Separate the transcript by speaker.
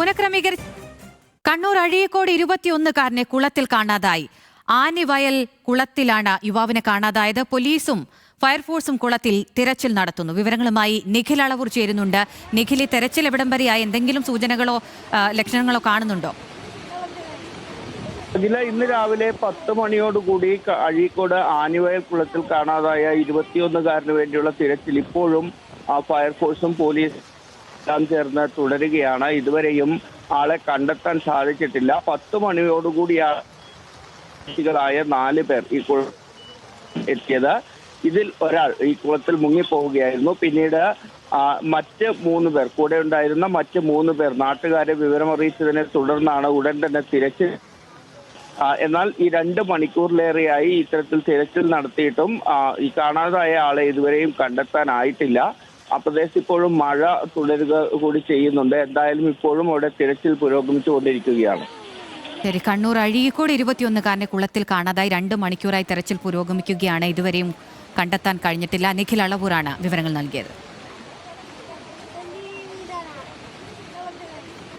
Speaker 1: പുനഃക്രമീകരി കണ്ണൂർ അഴീക്കോട് 21-കാരനെ കുളത്തിൽ കാണാതായി. ആനിവയൽ കുളത്തിലാണ് യുവാവിനെ കാണാതായത്. പോലീസും ഫയർഫോഴ്സും കുളത്തിൽ തിരച്ചിൽ നടത്തുന്നു. വിവരങ്ങളുമായി നിഖിൽ അളവൂർ ചേരുന്നുണ്ട്. നിഖിൽ, ഈ തെരച്ചിൽ എവിടം വരെയായി? എന്തെങ്കിലും സൂചനകളോ ലക്ഷണങ്ങളോ കാണുന്നുണ്ടോ?
Speaker 2: ഇന്ന് രാവിലെ 10 മണിയോടുകൂടി അഴീക്കോട് ആനിവയൽ കുളത്തിൽ കാണാതായ 21-കാരന് വേണ്ടിയുള്ള തിരച്ചിൽ ഇപ്പോഴും ഫയർഫോഴ്സും പോലീസും ചേർന്ന് തുടരുകയാണ്. ഇതുവരെയും ആളെ കണ്ടെത്താൻ സാധിച്ചിട്ടില്ല. 10 മണിയോടുകൂടിയാണ് 4 പേർ ഈ കുളം എത്തിയത്. ഇതിൽ ഒരാൾ ഈ കുളത്തിൽ മുങ്ങിപ്പോവുകയായിരുന്നു. പിന്നീട് മറ്റ് 3 പേർ, കൂടെ ഉണ്ടായിരുന്ന മറ്റ് 3 പേർ നാട്ടുകാരെ വിവരമറിയിച്ചതിനെ തുടർന്നാണ് ഉടൻ തന്നെ തിരച്ചിൽ. എന്നാൽ ഈ 2 മണിക്കൂറിലേറെയായി ഇത്തരത്തിൽ തിരച്ചിൽ നടത്തിയിട്ടും ഈ കാണാതായ ആളെ ഇതുവരെയും കണ്ടെത്താനായിട്ടില്ല. ആ പ്രദേശത്ത് ഇപ്പോഴും മഴ തുടരുക കൂടി ചെയ്യുന്നുണ്ട്. എന്തായാലും ഇപ്പോഴും അവിടെ തിരച്ചിൽ പുരോഗമിച്ചുകൊണ്ടിരിക്കുകയാണ്.
Speaker 1: ശരി, കണ്ണൂർ അഴീക്കോട് 21-കാരനെ കുളത്തിൽ കാണാതായി 2 മണിക്കൂറായി തെരച്ചിൽ പുരോഗമിക്കുകയാണ്. ഇതുവരെയും കണ്ടെത്താൻ കഴിഞ്ഞിട്ടില്ല. നിഖിൽ അളവൂറാണ് വിവരങ്ങൾ നൽകിയത്.